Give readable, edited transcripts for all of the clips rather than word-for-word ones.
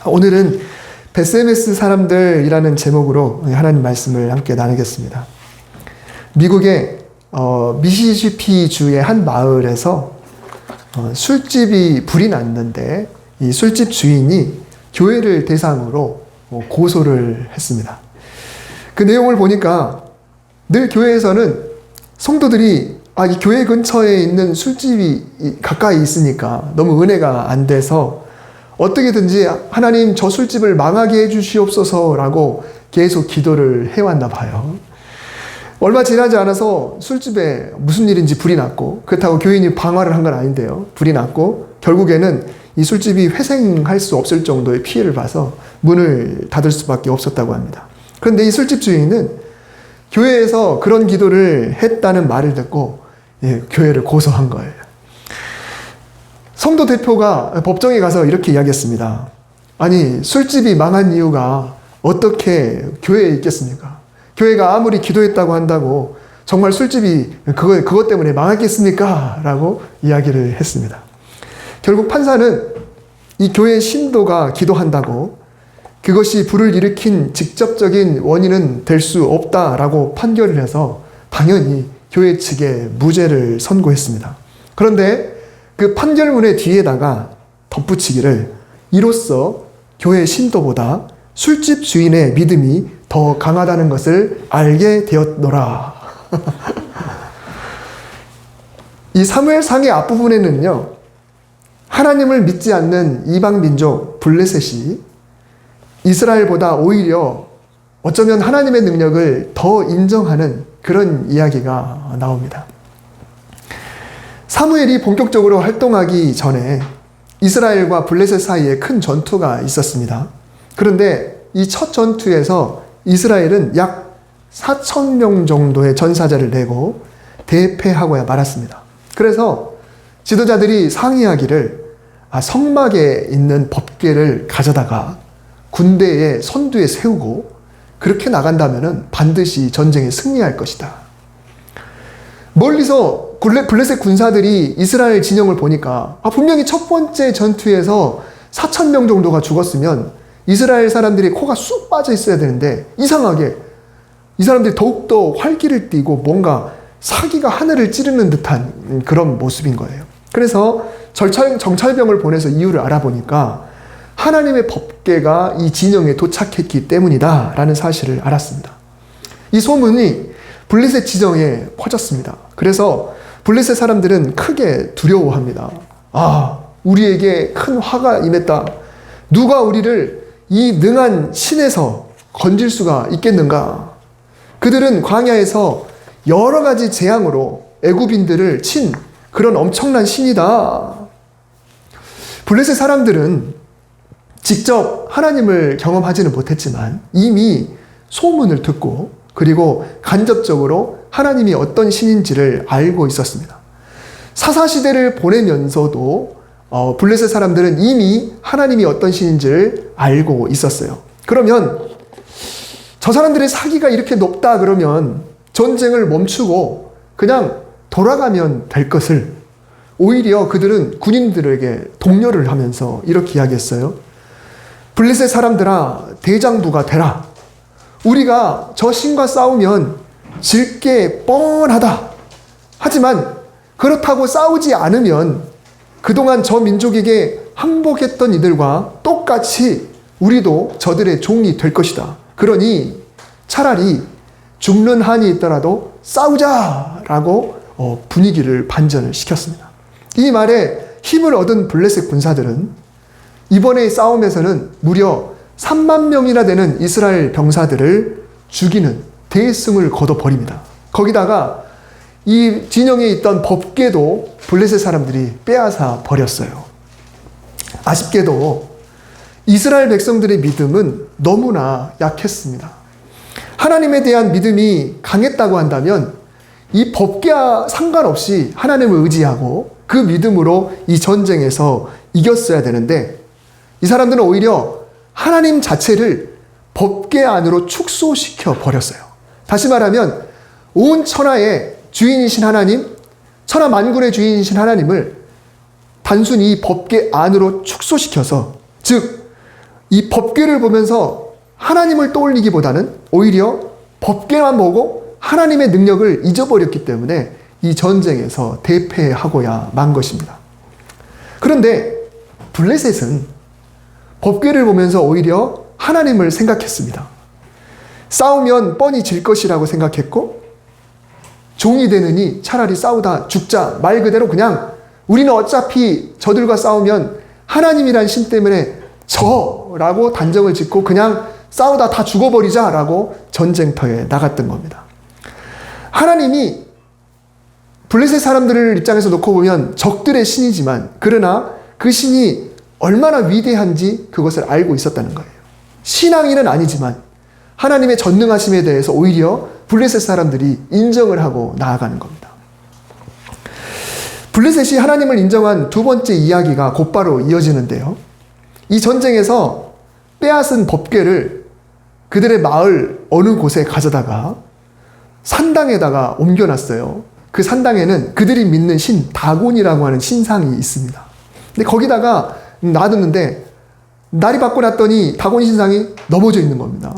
오늘은 베세메스 사람들이라는 제목으로 하나님 말씀을 함께 나누겠습니다. 미국의 미시시피주의 한 마을에서 술집이 불이 났는데 이 술집 주인이 교회를 대상으로 고소를 했습니다. 그 내용을 보니까 늘 교회에서는 성도들이 이 교회 근처에 있는 술집이 가까이 있으니까 너무 은혜가 안 돼서 어떻게든지 하나님 저 술집을 망하게 해주시옵소서라고 계속 기도를 해왔나 봐요. 얼마 지나지 않아서 술집에 무슨 일인지 불이 났고, 그렇다고 교인이 방화를 한 건 아닌데요. 불이 났고 결국에는 이 술집이 회생할 수 없을 정도의 피해를 봐서 문을 닫을 수밖에 없었다고 합니다. 그런데 이 술집 주인은 교회에서 그런 기도를 했다는 말을 듣고 교회를 고소한 거예요. 성도 대표가 법정에 가서 이렇게 이야기했습니다. 아니, 술집이 망한 이유가 어떻게 교회에 있겠습니까? 교회가 아무리 기도했다고 한다고 정말 술집이 그것 때문에 망했겠습니까? 라고 이야기를 했습니다. 결국 판사는 이 교회 신도가 기도한다고 그것이 불을 일으킨 직접적인 원인은 될 수 없다라고 판결을 해서 당연히 교회 측에 무죄를 선고했습니다. 그런데 그 판결문의 뒤에다가 덧붙이기를 이로써 교회 신도보다 술집 주인의 믿음이 더 강하다는 것을 알게 되었노라. 이 사무엘상의 앞부분에는요, 하나님을 믿지 않는 이방민족 블레셋이 이스라엘보다 오히려 어쩌면 하나님의 능력을 더 인정하는 그런 이야기가 나옵니다. 사무엘이 본격적으로 활동하기 전에 이스라엘과 블레셋 사이에 큰 전투가 있었습니다. 그런데 이 첫 전투에서 이스라엘은 약 4,000명 정도의 전사자를 내고 대패하고야 말았습니다. 그래서 지도자들이 상의하기를 성막에 있는 법궤를 가져다가 군대의 선두에 세우고 그렇게 나간다면 반드시 전쟁에 승리할 것이다. 멀리서 블레셋 군사들이 이스라엘 진영을 보니까 분명히 첫 번째 전투에서 4,000명 정도가 죽었으면 이스라엘 사람들이 코가 쑥 빠져 있어야 되는데 이상하게 이 사람들이 더욱더 활기를 띠고 뭔가 사기가 하늘을 찌르는 듯한 그런 모습인 거예요. 그래서 정찰병을 보내서 이유를 알아보니까 하나님의 법궤가 이 진영에 도착했기 때문이다 라는 사실을 알았습니다. 이 소문이 블레셋 지정에 퍼졌습니다. 그래서 블레셋 사람들은 크게 두려워합니다. 우리에게 큰 화가 임했다. 누가 우리를 이 능한 신에서 건질 수가 있겠는가? 그들은 광야에서 여러 가지 재앙으로 애굽인들을 친 그런 엄청난 신이다. 블레셋 사람들은 직접 하나님을 경험하지는 못했지만 이미 소문을 듣고 그리고 간접적으로 하나님이 어떤 신인지를 알고 있었습니다. 사사시대를 보내면서도 블레셋 사람들은 이미 하나님이 어떤 신인지를 알고 있었어요. 그러면 저 사람들의 사기가 이렇게 높다 그러면 전쟁을 멈추고 그냥 돌아가면 될 것을 오히려 그들은 군인들에게 독려를 하면서 이렇게 이야기했어요. 블레셋 사람들아, 대장부가 되라. 우리가 저 신과 싸우면 질 게 뻔하다. 하지만 그렇다고 싸우지 않으면 그동안 저 민족에게 항복했던 이들과 똑같이 우리도 저들의 종이 될 것이다. 그러니 차라리 죽는 한이 있더라도 싸우자라고 분위기를 반전을 시켰습니다. 이 말에 힘을 얻은 블레셋 군사들은 이번의 싸움에서는 무려 3만 명이나 되는 이스라엘 병사들을 죽이는 대승을 거둬버립니다. 거기다가 이 진영에 있던 법궤도 블레셋 사람들이 빼앗아 버렸어요. 아쉽게도 이스라엘 백성들의 믿음은 너무나 약했습니다. 하나님에 대한 믿음이 강했다고 한다면 이 법궤와 상관없이 하나님을 의지하고 그 믿음으로 이 전쟁에서 이겼어야 되는데 이 사람들은 오히려 하나님 자체를 법궤 안으로 축소시켜 버렸어요. 다시 말하면 온 천하의 주인이신 하나님, 천하 만군의 주인이신 하나님을 단순히 법궤 안으로 축소시켜서, 즉 이 법궤를 보면서 하나님을 떠올리기보다는 오히려 법궤만 보고 하나님의 능력을 잊어버렸기 때문에 이 전쟁에서 대패하고야 만 것입니다. 그런데 블레셋은 법궤를 보면서 오히려 하나님을 생각했습니다. 싸우면 뻔히 질 것이라고 생각했고, 종이 되느니 차라리 싸우다 죽자, 말 그대로 그냥 우리는 어차피 저들과 싸우면 하나님이란 신 때문에 저라고 단정을 짓고 그냥 싸우다 다 죽어버리자라고 전쟁터에 나갔던 겁니다. 하나님이 블레셋 사람들을 입장에서 놓고 보면 적들의 신이지만, 그러나 그 신이 얼마나 위대한지 그것을 알고 있었다는 거예요. 신앙인은 아니지만 하나님의 전능하심에 대해서 오히려 블레셋 사람들이 인정을 하고 나아가는 겁니다. 블레셋이 하나님을 인정한 두 번째 이야기가 곧바로 이어지는데요. 이 전쟁에서 빼앗은 법궤를 그들의 마을 어느 곳에 가져다가 산당에다가 옮겨놨어요. 그 산당에는 그들이 믿는 신 다곤이라고 하는 신상이 있습니다. 근데 거기다가 놔뒀는데 날이 바꿔 놨더니 다곤 신상이 넘어져 있는 겁니다.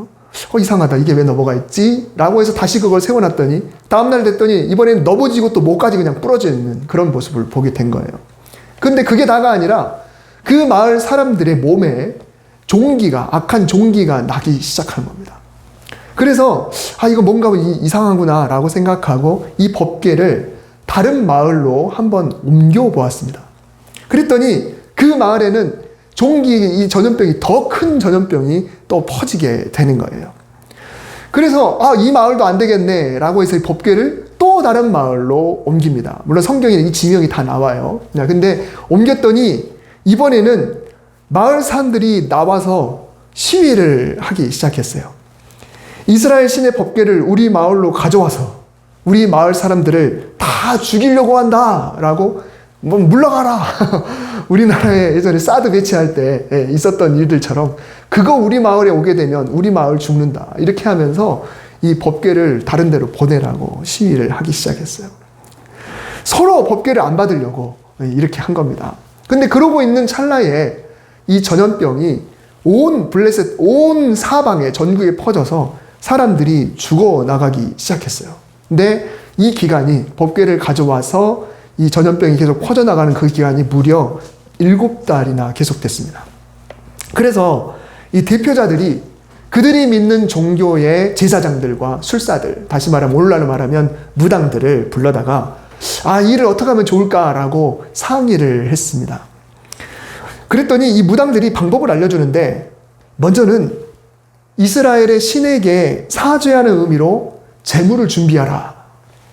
이상하다. 이게 왜 넘어가 있지? 라고 해서 다시 그걸 세워놨더니 다음날 됐더니 이번에는 넘어지고 또 목까지 그냥 부러져 있는 그런 모습을 보게 된 거예요. 근데 그게 다가 아니라 그 마을 사람들의 몸에 악한 종기가 나기 시작한 겁니다. 그래서 이거 뭔가 이상하구나 라고 생각하고 이 법궤를 다른 마을로 한번 옮겨보았습니다. 그랬더니 그 마을에는 이 전염병이 더 큰 전염병이 또 퍼지게 되는 거예요. 그래서 이 마을도 안 되겠네 라고 해서 이 법궤를 또 다른 마을로 옮깁니다. 물론 성경에 이 지명이 다 나와요. 근데 옮겼더니 이번에는 마을 사람들이 나와서 시위를 하기 시작했어요. 이스라엘 신의 법궤를 우리 마을로 가져와서 우리 마을 사람들을 다 죽이려고 한다 라고 물러가라. 우리나라에 예전에 사드 배치할 때 있었던 일들처럼 그거 우리 마을에 오게 되면 우리 마을 죽는다. 이렇게 하면서 이 법궤를 다른 데로 보내라고 시위를 하기 시작했어요. 서로 법궤를 안 받으려고 이렇게 한 겁니다. 근데 그러고 있는 찰나에 이 전염병이 온 사방에 전국에 퍼져서 사람들이 죽어나가기 시작했어요. 근데 이 기간이 법궤를 가져와서 이 전염병이 계속 퍼져나가는 그 기간이 무려 7달이나 계속됐습니다. 그래서 이 대표자들이 그들이 믿는 종교의 제사장들과 술사들, 다시 말하면 오늘날로 말하면 무당들을 불러다가 이 일을 어떻게 하면 좋을까라고 상의를 했습니다. 그랬더니 이 무당들이 방법을 알려주는데, 먼저는 이스라엘의 신에게 사죄하는 의미로 제물을 준비하라.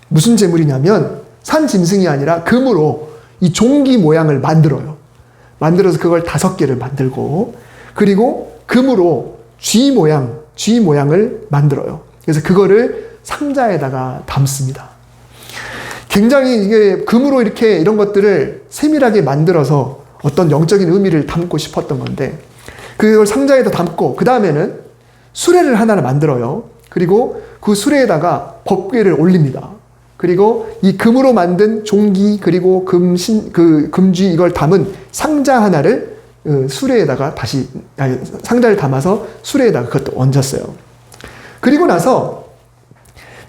무슨 제물이냐면 산 짐승이 아니라 금으로 이 종기 모양을 만들어요. 만들어서 그걸 5개를 만들고, 그리고 금으로 쥐 모양을 만들어요. 그래서 그거를 상자에다가 담습니다. 굉장히 이게 금으로 이렇게 이런 것들을 세밀하게 만들어서 어떤 영적인 의미를 담고 싶었던 건데, 그걸 상자에다 담고 그 다음에는 수레를 하나를 만들어요. 그리고 그 수레에다가 법궤를 올립니다. 그리고 이 금으로 만든 종기 그리고 금쥐 이걸 담은 상자 하나를 수레에다가 상자를 담아서 수레에다가 그것도 얹었어요. 그리고 나서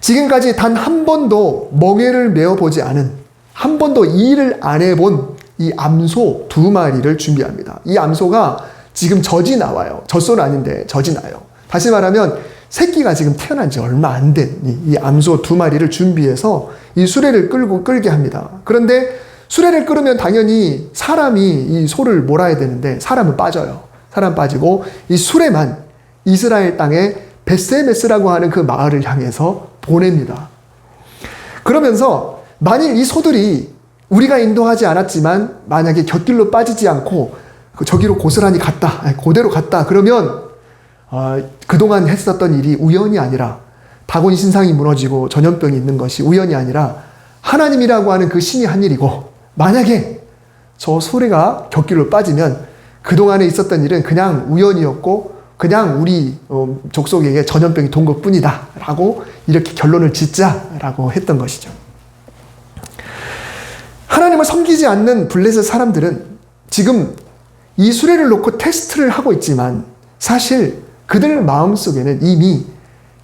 지금까지 단 한 번도 멍에를 메어보지 않은, 한 번도 이 일을 안 해본 이 암소 2마리를 준비합니다. 이 암소가 지금 젖이 나와요. 젖소는 아닌데 젖이 나요. 다시 말하면 새끼가 지금 태어난 지 얼마 안 된 이 암소 2마리를 준비해서 이 수레를 끌게 합니다. 그런데 수레를 끌으면 당연히 사람이 이 소를 몰아야 되는데 사람은 빠져요. 사람 빠지고 이 수레만 이스라엘 땅에 베세메스라고 하는 그 마을을 향해서 보냅니다. 그러면서 만일 이 소들이 우리가 인도하지 않았지만 만약에 곁길로 빠지지 않고 저기로 고스란히 갔다, 그대로 갔다, 그러면 그동안 했었던 일이 우연이 아니라, 다곤 신상이 무너지고 전염병이 있는 것이 우연이 아니라 하나님이라고 하는 그 신이 한 일이고, 만약에 저 소리가 곁길로 빠지면 그동안에 있었던 일은 그냥 우연이었고 그냥 우리 족속에게 전염병이 돈 것뿐이다 라고 이렇게 결론을 짓자라고 했던 것이죠. 하나님을 섬기지 않는 블레셋 사람들은 지금 이 수레를 놓고 테스트를 하고 있지만 사실 그들 마음속에는 이미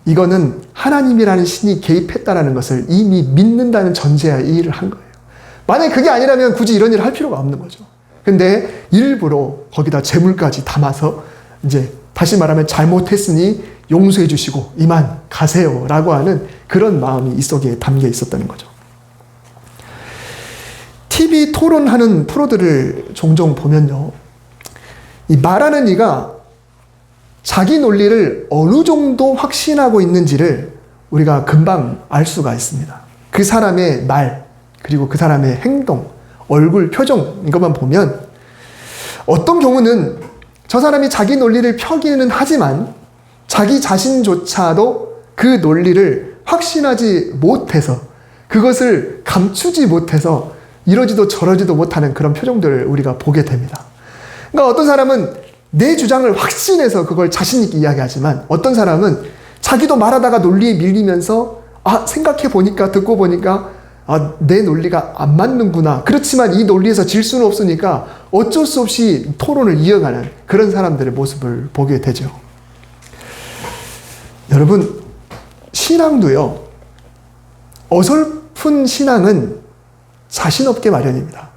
이거는 하나님이라는 신이 개입했다는 것을 이미 믿는다는 전제하에 이 일을 한 거예요. 만약에 그게 아니라면 굳이 이런 일을 할 필요가 없는 거죠. 근데 일부러 거기다 재물까지 담아서 이제 다시 말하면 잘못했으니 용서해 주시고 이만 가세요 라고 하는 그런 마음이 이 속에 담겨 있었다는 거죠. TV 토론하는 프로들을 종종 보면요, 이 말하는 이가 자기 논리를 어느 정도 확신하고 있는지를 우리가 금방 알 수가 있습니다. 그 사람의 말, 그리고 그 사람의 행동, 얼굴, 표정, 이것만 보면 어떤 경우는 저 사람이 자기 논리를 펴기는 하지만 자기 자신조차도 그 논리를 확신하지 못해서, 그것을 감추지 못해서 이러지도 저러지도 못하는 그런 표정들을 우리가 보게 됩니다. 그러니까 어떤 사람은 내 주장을 확신해서 그걸 자신있게 이야기하지만 어떤 사람은 자기도 말하다가 논리에 밀리면서 생각해 보니까, 듣고 보니까 내 논리가 안 맞는구나. 그렇지만 이 논리에서 질 수는 없으니까 어쩔 수 없이 토론을 이어가는 그런 사람들의 모습을 보게 되죠. 여러분, 신앙도요, 어설픈 신앙은 자신 없게 마련입니다.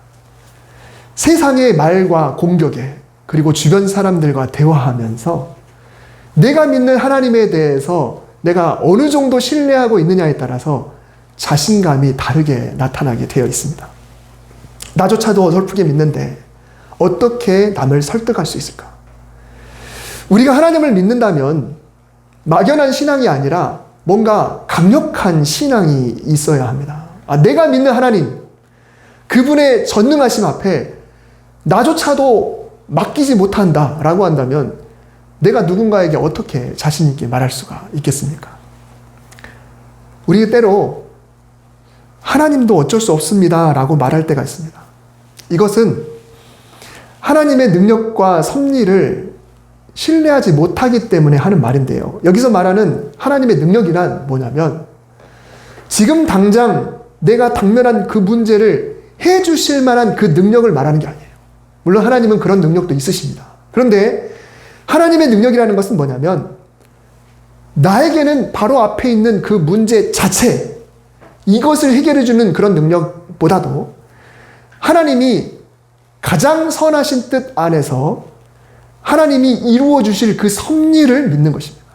세상의 말과 공격에, 그리고 주변 사람들과 대화하면서 내가 믿는 하나님에 대해서 내가 어느 정도 신뢰하고 있느냐에 따라서 자신감이 다르게 나타나게 되어 있습니다. 나조차도 어설프게 믿는데 어떻게 남을 설득할 수 있을까? 우리가 하나님을 믿는다면 막연한 신앙이 아니라 뭔가 강력한 신앙이 있어야 합니다. 내가 믿는 하나님, 그분의 전능하심 앞에 나조차도 맡기지 못한다 라고 한다면 내가 누군가에게 어떻게 자신 있게 말할 수가 있겠습니까? 우리 때로 하나님도 어쩔 수 없습니다 라고 말할 때가 있습니다. 이것은 하나님의 능력과 섭리를 신뢰하지 못하기 때문에 하는 말인데요. 여기서 말하는 하나님의 능력이란 뭐냐면 지금 당장 내가 당면한 그 문제를 해주실 만한 그 능력을 말하는 게 아니에요. 물론 하나님은 그런 능력도 있으십니다. 그런데 하나님의 능력이라는 것은 뭐냐면 나에게는 바로 앞에 있는 그 문제 자체, 이것을 해결해주는 그런 능력보다도 하나님이 가장 선하신 뜻 안에서 하나님이 이루어 주실 그 섭리를 믿는 것입니다.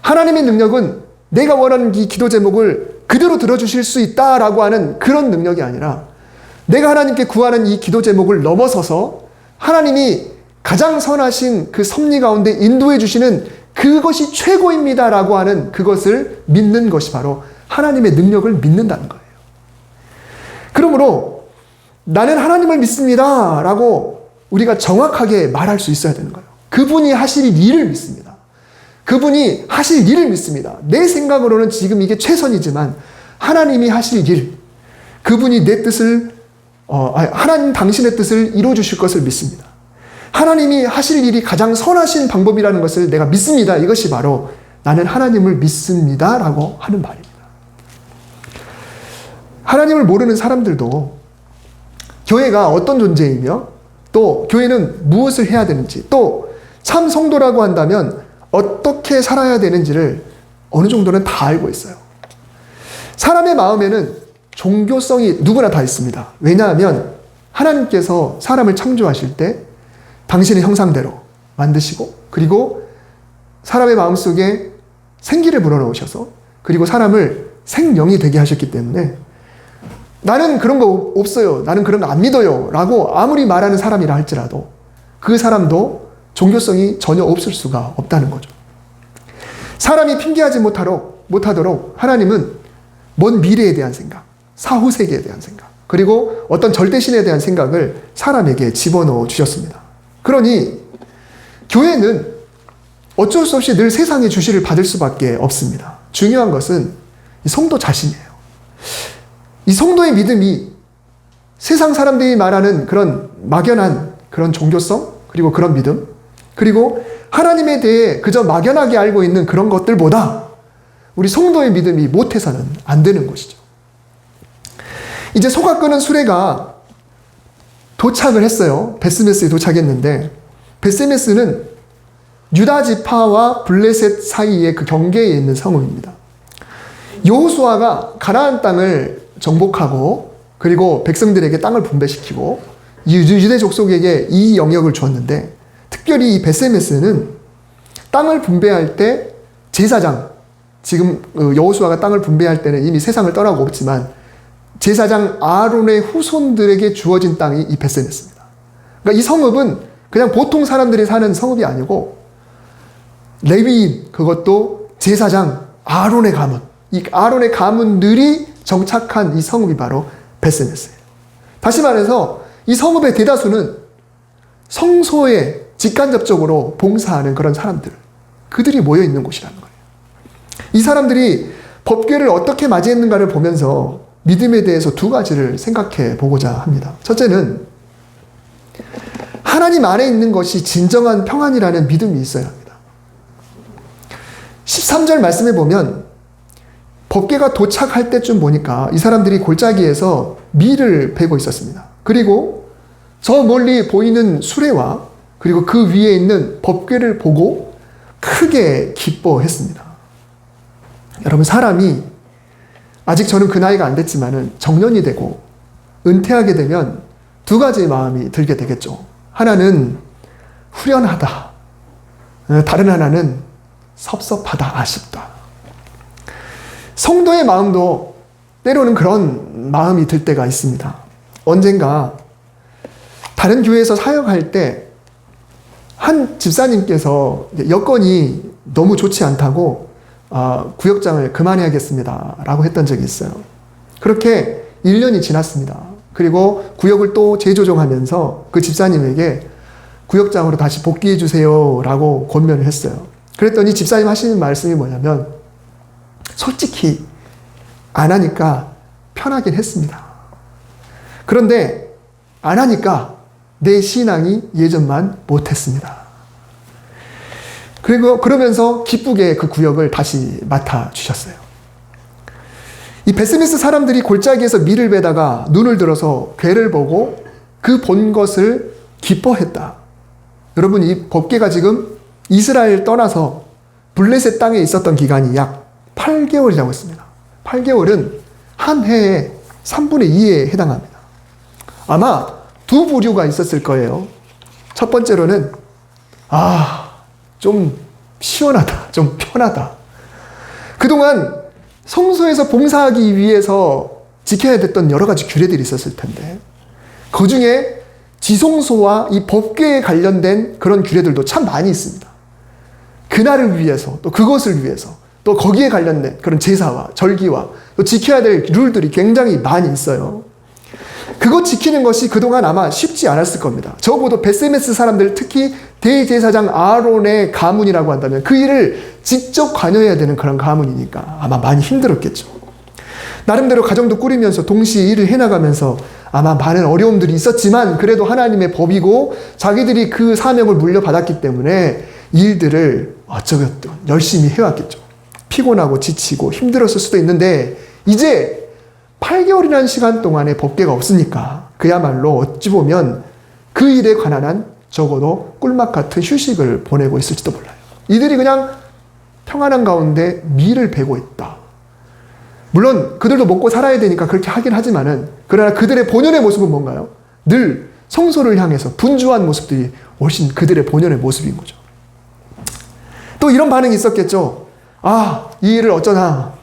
하나님의 능력은 내가 원하는 이 기도 제목을 그대로 들어주실 수 있다라고 하는 그런 능력이 아니라 내가 하나님께 구하는 이 기도 제목을 넘어서서 하나님이 가장 선하신 그 섭리 가운데 인도해 주시는 그것이 최고입니다라고 하는 그것을 믿는 것이 바로 하나님의 능력을 믿는다는 거예요. 그러므로 나는 하나님을 믿습니다 라고 우리가 정확하게 말할 수 있어야 되는 거예요. 그분이 하실 일을 믿습니다. 그분이 하실 일을 믿습니다. 내 생각으로는 지금 이게 최선이지만 하나님이 하실 일, 그분이 내 뜻을 하나님 당신의 뜻을 이루어 주실 것을 믿습니다. 하나님이 하실 일이 가장 선하신 방법이라는 것을 내가 믿습니다. 이것이 바로 나는 하나님을 믿습니다 라고 하는 말입니다. 하나님을 모르는 사람들도 교회가 어떤 존재이며 또 교회는 무엇을 해야 되는지, 또 참 성도라고 한다면 어떻게 살아야 되는지를 어느 정도는 다 알고 있어요. 사람의 마음에는 종교성이 누구나 다 있습니다. 왜냐하면 하나님께서 사람을 창조하실 때 당신의 형상대로 만드시고, 그리고 사람의 마음속에 생기를 불어넣으셔서, 그리고 사람을 생명이 되게 하셨기 때문에 나는 그런 거 없어요, 나는 그런 거 안 믿어요 라고 아무리 말하는 사람이라 할지라도 그 사람도 종교성이 전혀 없을 수가 없다는 거죠. 사람이 핑계하지 못하도록 하나님은 먼 미래에 대한 생각, 사후 세계에 대한 생각, 그리고 어떤 절대신에 대한 생각을 사람에게 집어넣어 주셨습니다. 그러니 교회는 어쩔 수 없이 늘 세상의 주시를 받을 수밖에 없습니다. 중요한 것은 이 성도 자신이에요. 이 성도의 믿음이 세상 사람들이 말하는 그런 막연한 그런 종교성, 그리고 그런 믿음, 그리고 하나님에 대해 그저 막연하게 알고 있는 그런 것들보다 우리 성도의 믿음이 못해서는 안 되는 것이죠. 이제 소가 끄는 수레가 도착을 했어요. 베스메스에 도착했는데 베스메스는 유다 지파와 블레셋 사이의 그 경계에 있는 성읍입니다. 여호수아가 가나안 땅을 정복하고 그리고 백성들에게 땅을 분배시키고 유대 족속에게 이 영역을 주었는데, 특별히 이 베세메스는 땅을 분배할 때 제사장, 지금 여호수아가 땅을 분배할 때는 이미 세상을 떠나고 없지만 제사장 아론의 후손들에게 주어진 땅이 이 베세메스입니다. 그러니까 이 성읍은 그냥 보통 사람들이 사는 성읍이 아니고 레위인, 그것도 제사장 아론의 가문, 이 아론의 가문들이 정착한 이 성읍이 바로 베세메스예요. 다시 말해서 이 성읍의 대다수는 성소에 직간접적으로 봉사하는 그런 사람들, 그들이 모여 있는 곳이라는 거예요. 이 사람들이 법궤를 어떻게 맞이했는가를 보면서 믿음에 대해서 두 가지를 생각해 보고자 합니다. 첫째는 하나님 안에 있는 것이 진정한 평안이라는 믿음이 있어야 합니다. 13절 말씀에 보면 법궤가 도착할 때쯤 보니까 이 사람들이 골짜기에서 밀을 베고 있었습니다. 그리고 저 멀리 보이는 수레와 그리고 그 위에 있는 법궤를 보고 크게 기뻐했습니다. 여러분, 사람이 아직 저는 그 나이가 안 됐지만은 정년이 되고 은퇴하게 되면 두 가지의 마음이 들게 되겠죠. 하나는 후련하다. 다른 하나는 섭섭하다, 아쉽다. 성도의 마음도 때로는 그런 마음이 들 때가 있습니다. 언젠가 다른 교회에서 사역할 때 한 집사님께서 여건이 너무 좋지 않다고 구역장을 그만해야겠습니다 라고 했던 적이 있어요. 그렇게 1년이 지났습니다. 그리고 구역을 또 재조정하면서 그 집사님에게 구역장으로 다시 복귀해 주세요 라고 권면을 했어요. 그랬더니 집사님 하시는 말씀이 뭐냐면, 솔직히 안 하니까 편하긴 했습니다. 그런데 안 하니까 내 신앙이 예전만 못했습니다. 그리고 그러면서 기쁘게 그 구역을 다시 맡아주셨어요. 이 베스메스 사람들이 골짜기에서 밀을 베다가 눈을 들어서 괴를 보고 그 본 것을 기뻐했다. 여러분, 이 법궤가 지금 이스라엘 떠나서 블레셋 땅에 있었던 기간이 약 8개월이라고 했습니다. 8개월은 한 해의 3분의 2에 해당합니다. 아마 두 부류가 있었을 거예요. 첫 번째로는 좀 시원하다, 좀 편하다. 그동안 성소에서 봉사하기 위해서 지켜야 됐던 여러 가지 규례들이 있었을 텐데 그 중에 지성소와 이 법궤에 관련된 그런 규례들도 참 많이 있습니다. 그날을 위해서, 또 그것을 위해서, 또 거기에 관련된 그런 제사와 절기와 또 지켜야 될 룰들이 굉장히 많이 있어요. 그것 지키는 것이 그동안 아마 쉽지 않았을 겁니다. 적어도 베세메스 사람들, 특히 대제사장 아론의 가문이라고 한다면 그 일을 직접 관여해야 되는 그런 가문이니까 아마 많이 힘들었겠죠. 나름대로 가정도 꾸리면서 동시에 일을 해나가면서 아마 많은 어려움들이 있었지만 그래도 하나님의 법이고 자기들이 그 사명을 물려받았기 때문에 일들을 어쩌겠든 열심히 해왔겠죠. 피곤하고 지치고 힘들었을 수도 있는데 이제 8개월이라는 시간 동안에 법궤가 없으니까 그야말로 어찌 보면 그 일에 관한 한 적어도 꿀맛 같은 휴식을 보내고 있을지도 몰라요. 이들이 그냥 평안한 가운데 밀을 베고 있다. 물론 그들도 먹고 살아야 되니까 그렇게 하긴 하지만은, 그러나 그들의 본연의 모습은 뭔가요? 늘 성소를 향해서 분주한 모습들이 훨씬 그들의 본연의 모습인 거죠. 또 이런 반응이 있었겠죠. 이 일을 어쩌나.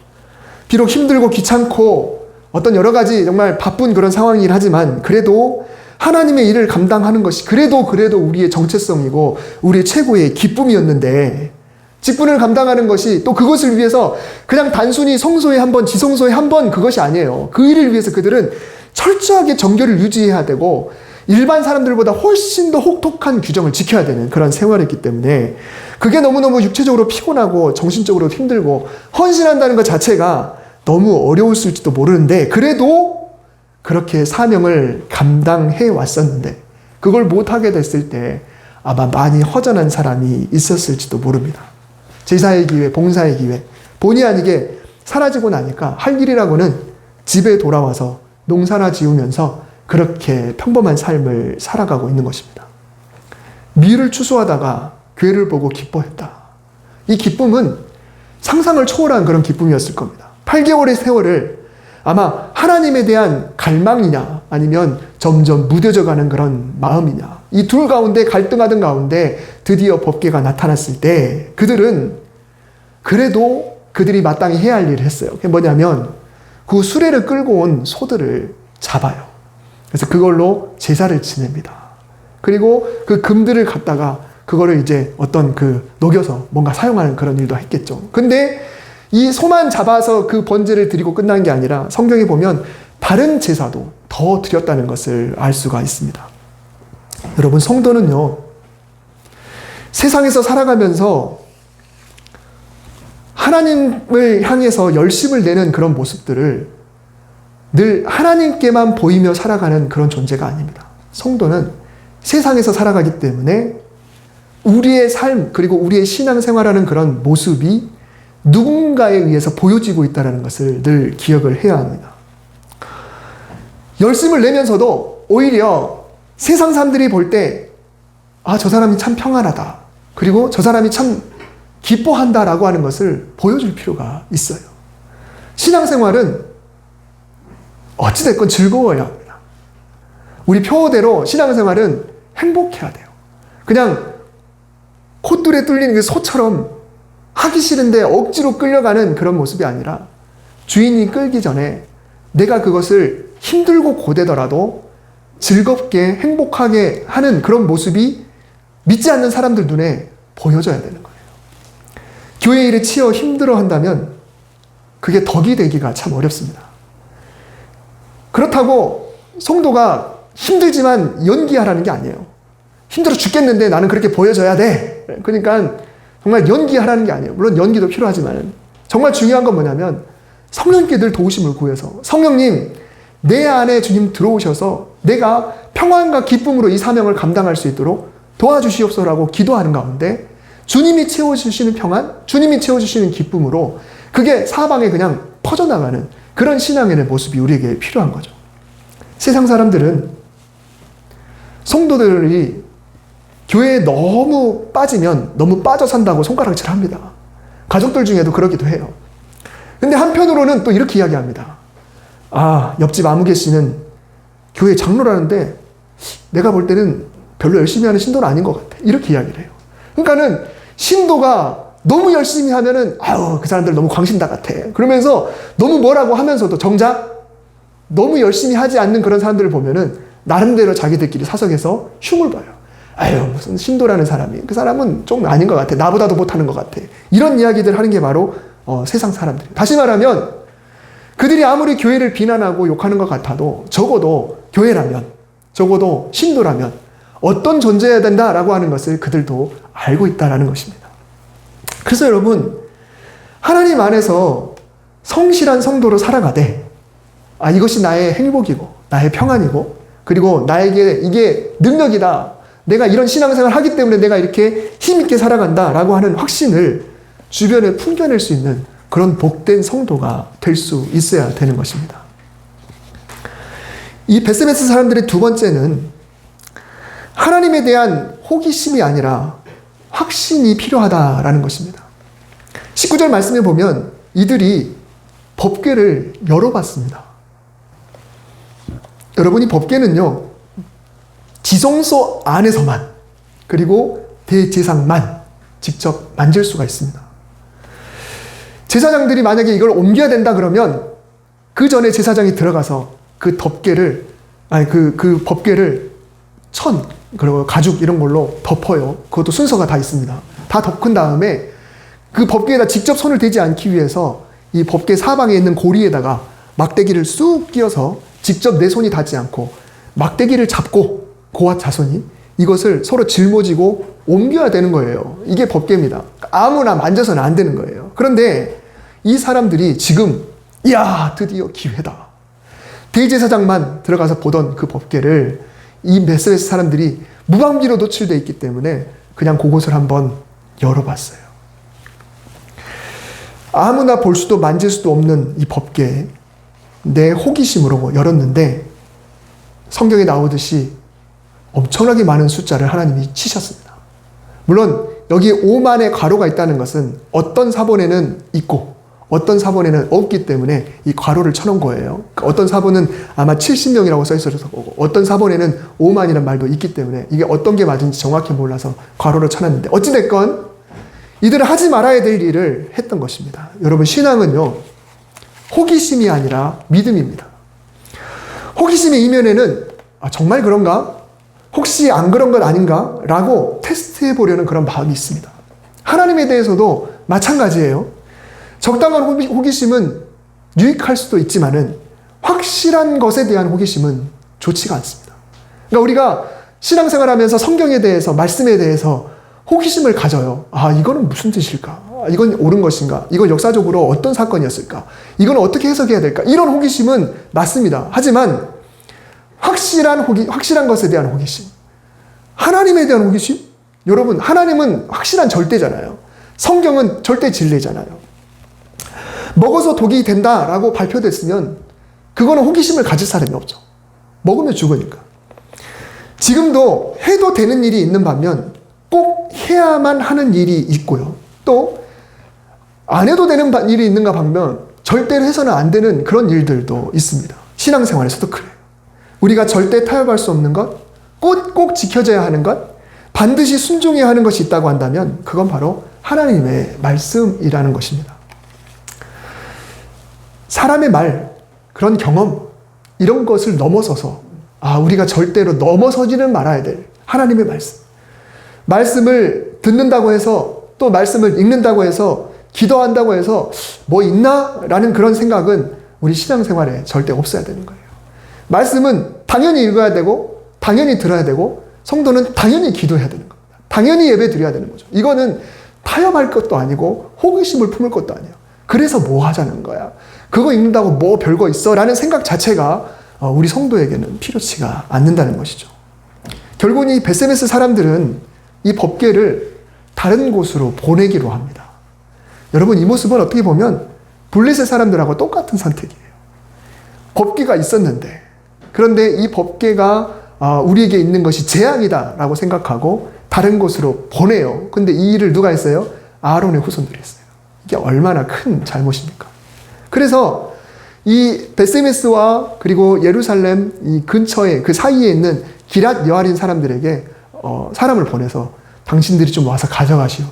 비록 힘들고 귀찮고 어떤 여러 가지 정말 바쁜 그런 상황이긴 하지만 그래도 하나님의 일을 감당하는 것이 그래도 우리의 정체성이고 우리의 최고의 기쁨이었는데, 직분을 감당하는 것이 또 그것을 위해서 그냥 단순히 성소에 한 번, 지성소에 한 번 그것이 아니에요. 그 일을 위해서 그들은 철저하게 정결을 유지해야 되고 일반 사람들보다 훨씬 더 혹독한 규정을 지켜야 되는 그런 생활이었기 때문에 그게 너무너무 육체적으로 피곤하고 정신적으로 힘들고 헌신한다는 것 자체가 너무 어려웠을지도 모르는데, 그래도 그렇게 사명을 감당해 왔었는데 그걸 못하게 됐을 때 아마 많이 허전한 사람이 있었을지도 모릅니다. 제사의 기회, 봉사의 기회, 본의 아니게 사라지고 나니까 할 일이라고는 집에 돌아와서 농사나 지으면서 그렇게 평범한 삶을 살아가고 있는 것입니다. 밀을 추수하다가 교회를 보고 기뻐했다. 이 기쁨은 상상을 초월한 그런 기쁨이었을 겁니다. 8개월의 세월을 아마 하나님에 대한 갈망이냐 아니면 점점 무뎌져가는 그런 마음이냐, 이 둘 가운데 갈등하던 가운데 드디어 법궤가 나타났을 때 그들은 그래도 그들이 마땅히 해야 할 일을 했어요. 그게 뭐냐면 그 수레를 끌고 온 소들을 잡아요. 그래서 그걸로 제사를 지냅니다. 그리고 그 금들을 갖다가 그거를 이제 어떤 녹여서 뭔가 사용하는 그런 일도 했겠죠. 근데 이 소만 잡아서 그 번제를 드리고 끝난 게 아니라 성경에 보면 다른 제사도 더 드렸다는 것을 알 수가 있습니다. 여러분, 성도는요, 세상에서 살아가면서 하나님을 향해서 열심을 내는 그런 모습들을 늘 하나님께만 보이며 살아가는 그런 존재가 아닙니다. 성도는 세상에서 살아가기 때문에 우리의 삶, 그리고 우리의 신앙생활하는 그런 모습이 누군가에 의해서 보여지고 있다는 것을 늘 기억을 해야 합니다. 열심을 내면서도 오히려 세상 사람들이 볼 때, 저 사람이 참 평안하다, 그리고 저 사람이 참 기뻐한다라고 하는 것을 보여줄 필요가 있어요. 신앙생활은 어찌됐건 즐거워야 합니다. 우리 표어대로 신앙생활은 행복해야 돼요. 그냥 콧줄에 뚫린 그 소처럼 하기 싫은데 억지로 끌려가는 그런 모습이 아니라 주인이 끌기 전에 내가 그것을 힘들고 고되더라도 즐겁게 행복하게 하는 그런 모습이 믿지 않는 사람들 눈에 보여져야 되는 거예요. 교회 일에 치여 힘들어 한다면 그게 덕이 되기가 참 어렵습니다. 그렇다고 성도가 힘들지만 연기하라는 게 아니에요. 힘들어 죽겠는데 나는 그렇게 보여져야 돼. 그러니까 정말 연기하라는 게 아니에요. 물론 연기도 필요하지만 정말 중요한 건 뭐냐면 성령께 늘 도우심을 구해서, 성령님, 내 안에 주님 들어오셔서 내가 평안과 기쁨으로 이 사명을 감당할 수 있도록 도와주시옵소서라고 기도하는 가운데 주님이 채워주시는 평안, 주님이 채워주시는 기쁨으로 그게 사방에 그냥 퍼져나가는 그런 신앙의 모습이 우리에게 필요한 거죠. 세상 사람들은 성도들이 교회에 너무 빠지면 너무 빠져 산다고 손가락질 합니다. 가족들 중에도 그러기도 해요. 근데 한편으로는 또 이렇게 이야기합니다. 옆집 아무개 씨는 교회 장로라는데 내가 볼 때는 별로 열심히 하는 신도는 아닌 것 같아. 이렇게 이야기를 해요. 그러니까는 신도가 너무 열심히 하면은 그 사람들 너무 광신다 같아. 그러면서 너무 뭐라고 하면서도 정작 너무 열심히 하지 않는 그런 사람들을 보면은 나름대로 자기들끼리 사석에서 흉을 봐요. 무슨 신도라는 사람이, 그 사람은 좀 아닌 것 같아. 나보다도 못하는 것 같아. 이런 이야기들 하는 게 바로 세상 사람들. 다시 말하면 그들이 아무리 교회를 비난하고 욕하는 것 같아도 적어도 교회라면, 적어도 신도라면 어떤 존재여야 된다라고 하는 것을 그들도 알고 있다라는 것입니다. 그래서 여러분, 하나님 안에서 성실한 성도로 살아가되 이것이 나의 행복이고 나의 평안이고 그리고 나에게 이게 능력이다, 내가 이런 신앙생활을 하기 때문에 내가 이렇게 힘있게 살아간다라고 하는 확신을 주변에 풍겨낼 수 있는 그런 복된 성도가 될 수 있어야 되는 것입니다. 이 베스메스 사람들의 두 번째는 하나님에 대한 호기심이 아니라 확신이 필요하다라는 것입니다. 19절 말씀에 보면 이들이 법궤를 열어봤습니다. 여러분이 법궤는요, 지성소 안에서만, 그리고 대제사장만 직접 만질 수가 있습니다. 제사장들이 만약에 이걸 옮겨야 된다 그러면 그 전에 제사장이 들어가서 그 법궤를 천, 그리고 가죽 이런 걸로 덮어요. 그것도 순서가 다 있습니다. 다 덮은 다음에 그 법궤에다 직접 손을 대지 않기 위해서 이 법궤 사방에 있는 고리에다가 막대기를 쑥 끼워서 직접 내 손이 닿지 않고 막대기를 잡고 고아 자손이 이것을 서로 짊어지고 옮겨야 되는 거예요. 이게 법궤입니다. 아무나 만져서는 안 되는 거예요. 그런데 이 사람들이 지금 드디어 기회다. 대제사장만 들어가서 보던 그 법궤를 이 베스메스 사람들이 무방비로 노출되어 있기 때문에 그냥 그곳을 한번 열어봤어요. 아무나 볼 수도 만질 수도 없는 이 법궤, 내 호기심으로 열었는데 성경에 나오듯이 엄청나게 많은 숫자를 하나님이 치셨습니다. 물론 여기 오만의 괄호가 있다는 것은 어떤 사본에는 있고 어떤 사본에는 없기 때문에 이 괄호를 쳐놓은 거예요. 어떤 사본은 아마 70명이라고 써 있어서 거고 어떤 사본에는 5만이라는 말도 있기 때문에 이게 어떤 게 맞은지 정확히 몰라서 괄호를 쳐놨는데 어찌됐건 이들은 하지 말아야 될 일을 했던 것입니다. 여러분 신앙은요 호기심이 아니라 믿음입니다. 호기심의 이면에는 정말 그런가? 혹시 안 그런 건 아닌가? 라고 테스트해 보려는 그런 마음이 있습니다. 하나님에 대해서도 마찬가지예요. 적당한 호기심은 유익할 수도 있지만은 확실한 것에 대한 호기심은 좋지가 않습니다. 그러니까 우리가 신앙생활하면서 성경에 대해서 말씀에 대해서 호기심을 가져요. 이거는 무슨 뜻일까? 이건 옳은 것인가? 이건 역사적으로 어떤 사건이었을까? 이건 어떻게 해석해야 될까? 이런 호기심은 맞습니다. 하지만 확실한 것에 대한 호기심, 하나님에 대한 호기심? 여러분, 하나님은 확실한 절대잖아요. 성경은 절대 진리잖아요. 먹어서 독이 된다라고 발표됐으면 그거는 호기심을 가질 사람이 없죠. 먹으면 죽으니까. 지금도 해도 되는 일이 있는 반면 꼭 해야만 하는 일이 있고요. 또 안 해도 되는 일이 있는가 반면 절대로 해서는 안 되는 그런 일들도 있습니다. 신앙생활에서도 그래요. 우리가 절대 타협할 수 없는 것, 꼭 지켜져야 하는 것, 반드시 순종해야 하는 것이 있다고 한다면 그건 바로 하나님의 말씀이라는 것입니다. 사람의 말, 그런 경험, 이런 것을 넘어서서 우리가 절대로 넘어서지는 말아야 될 하나님의 말씀. 말씀을 듣는다고 해서 또 말씀을 읽는다고 해서 기도한다고 해서 뭐 있나? 라는 그런 생각은 우리 신앙생활에 절대 없어야 되는 거예요. 말씀은 당연히 읽어야 되고 당연히 들어야 되고 성도는 당연히 기도해야 되는 겁니다. 당연히 예배 드려야 되는 거죠. 이거는 타협할 것도 아니고 호기심을 품을 것도 아니에요. 그래서 뭐 하자는 거야. 그거 읽는다고 뭐 별거 있어? 라는 생각 자체가 우리 성도에게는 필요치가 않는다는 것이죠. 결국은 이 베세메스 사람들은 이 법궤를 다른 곳으로 보내기로 합니다. 여러분 이 모습은 어떻게 보면 블레셋 사람들하고 똑같은 선택이에요. 법궤가 있었는데 그런데 이 법궤가 우리에게 있는 것이 재앙이다 라고 생각하고 다른 곳으로 보내요. 근데 이 일을 누가 했어요? 아론의 후손들이 했어요. 이게 얼마나 큰 잘못입니까? 그래서 이 베세메스와 그리고 예루살렘 이 근처에 그 사이에 있는 기랏 여아린 사람들에게 사람을 보내서 당신들이 좀 와서 가져가시오.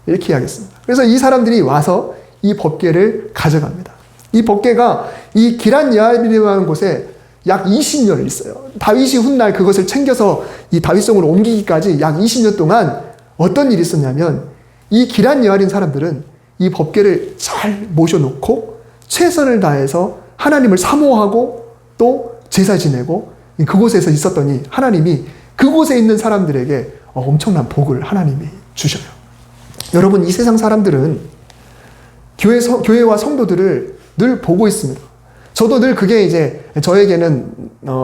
이렇게 이야기했습니다. 그래서 이 사람들이 와서 이 법궤를 가져갑니다. 이 법궤가 이 기랏 여아린이라는 곳에 약 20년을 있어요. 다윗이 훗날 그것을 챙겨서 이 다윗성으로 옮기기까지 약 20년 동안 어떤 일이 있었냐면 이 기랏 여아린 사람들은 이 법궤를 잘 모셔놓고 최선을 다해서 하나님을 사모하고 또 제사 지내고 그곳에서 있었더니 하나님이 그곳에 있는 사람들에게 엄청난 복을 하나님이 주셔요. 여러분 이 세상 사람들은 교회와 성도들을 늘 보고 있습니다. 저도 늘 그게 이제 저에게는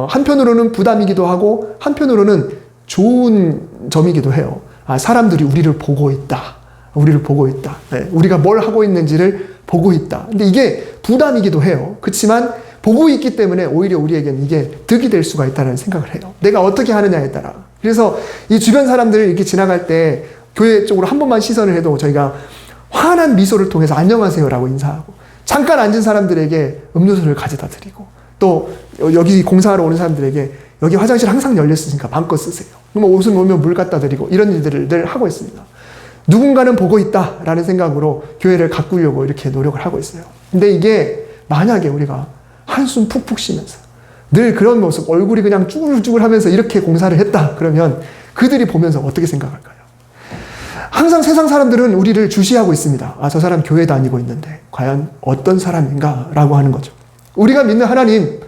한편으로는 부담이기도 하고 한편으로는 좋은 점이기도 해요. 사람들이 우리를 보고 있다. 우리를 보고 있다. 네, 우리가 뭘 하고 있는지를 보고 있다. 근데 이게 부담이기도 해요. 그렇지만 보고 있기 때문에 오히려 우리에게는 이게 득이 될 수가 있다는 생각을 해요. 내가 어떻게 하느냐에 따라. 그래서 이 주변 사람들 이렇게 지나갈 때 교회 쪽으로 한 번만 시선을 해도 저희가 환한 미소를 통해서 안녕하세요라고 인사하고 잠깐 앉은 사람들에게 음료수를 가져다 드리고 또 여기 공사하러 오는 사람들에게 여기 화장실 항상 열렸으니까 마음껏 쓰세요. 그럼 옷을 오면 물 갖다 드리고 이런 일들을 늘 하고 있습니다. 누군가는 보고 있다라는 생각으로 교회를 가꾸려고 이렇게 노력을 하고 있어요. 근데 이게 만약에 우리가 한숨 푹푹 쉬면서 늘 그런 모습, 얼굴이 그냥 쭈글쭈글 하면서 이렇게 공사를 했다. 그러면 그들이 보면서 어떻게 생각할까요? 항상 세상 사람들은 우리를 주시하고 있습니다. 저 사람 교회 다니고 있는데 과연 어떤 사람인가? 라고 하는 거죠. 우리가 믿는 하나님,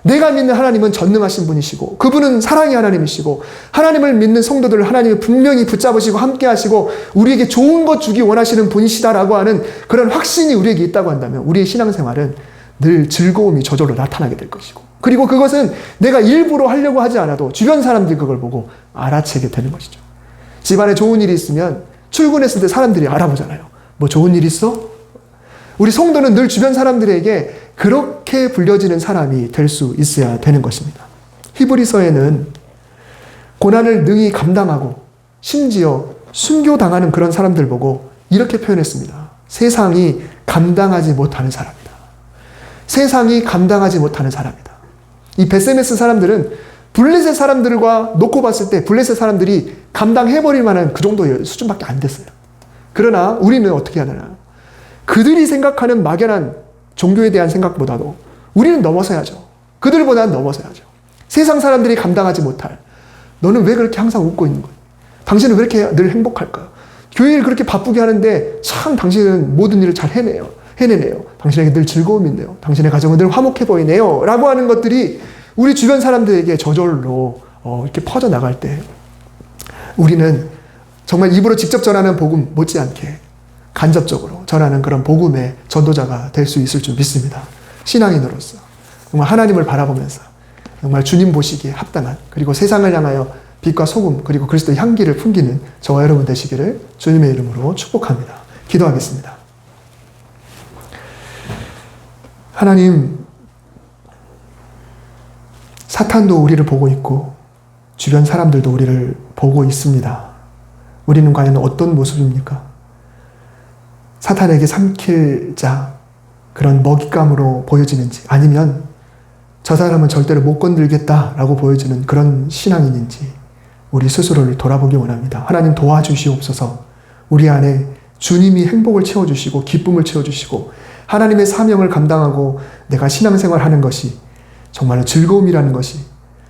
내가 믿는 하나님은 전능하신 분이시고 그분은 사랑의 하나님이시고 하나님을 믿는 성도들을 하나님이 분명히 붙잡으시고 함께 하시고 우리에게 좋은 것 주기 원하시는 분이시다라고 하는 그런 확신이 우리에게 있다고 한다면 우리의 신앙생활은 늘 즐거움이 저절로 나타나게 될 것이고 그리고 그것은 내가 일부러 하려고 하지 않아도 주변 사람들이 그걸 보고 알아채게 되는 것이죠. 집안에 좋은 일이 있으면 출근했을 때 사람들이 알아보잖아요. 뭐 좋은 일 있어? 우리 성도는 늘 주변 사람들에게 그렇게 불려지는 사람이 될 수 있어야 되는 것입니다. 히브리서에는 고난을 능히 감당하고 심지어 순교당하는 그런 사람들 보고 이렇게 표현했습니다. 세상이 감당하지 못하는 사람이다. 세상이 감당하지 못하는 사람이다. 이 베세메스 사람들은 블레셋 사람들과 놓고 봤을 때 블레셋 사람들이 감당해버릴 만한 그 정도의 수준밖에 안 됐어요. 그러나 우리는 어떻게 하느냐. 그들이 생각하는 막연한 종교에 대한 생각보다도 우리는 넘어서야죠. 그들보다는 넘어서야죠. 세상 사람들이 감당하지 못할, 너는 왜 그렇게 항상 웃고 있는 거야? 당신은 왜 이렇게 늘 행복할까? 교회를 그렇게 바쁘게 하는데 참 당신은 모든 일을 잘 해내네요. 당신에게 늘 즐거움이 있네요. 당신의 가정은 늘 화목해 보이네요. 라고 하는 것들이 우리 주변 사람들에게 저절로 이렇게 퍼져나갈 때 우리는 정말 입으로 직접 전하는 복음 못지않게 간접적으로 전하는 그런 복음의 전도자가 될 수 있을 줄 믿습니다. 신앙인으로서 정말 하나님을 바라보면서 정말 주님 보시기에 합당한, 그리고 세상을 향하여 빛과 소금 그리고 그리스도의 향기를 풍기는 저와 여러분 되시기를 주님의 이름으로 축복합니다. 기도하겠습니다. 하나님, 사탄도 우리를 보고 있고 주변 사람들도 우리를 보고 있습니다. 우리는 과연 어떤 모습입니까? 사탄에게 삼킬 자, 그런 먹잇감으로 보여지는지, 아니면 저 사람은 절대로 못 건들겠다라고 보여지는 그런 신앙인인지 우리 스스로를 돌아보기 원합니다. 하나님 도와주시옵소서. 우리 안에 주님이 행복을 채워주시고 기쁨을 채워주시고 하나님의 사명을 감당하고 내가 신앙생활하는 것이 정말로 즐거움이라는 것이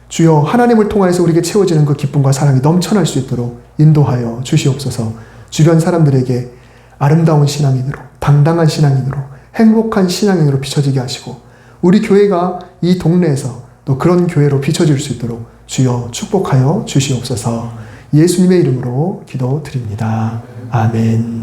주여 하나님을 통하여서 우리에게 채워지는 그 기쁨과 사랑이 넘쳐날 수 있도록 인도하여 주시옵소서. 주변 사람들에게 아름다운 신앙인으로, 당당한 신앙인으로, 행복한 신앙인으로 비춰지게 하시고 우리 교회가 이 동네에서 또 그런 교회로 비춰질 수 있도록 주여 축복하여 주시옵소서. 예수님의 이름으로 기도드립니다. 아멘.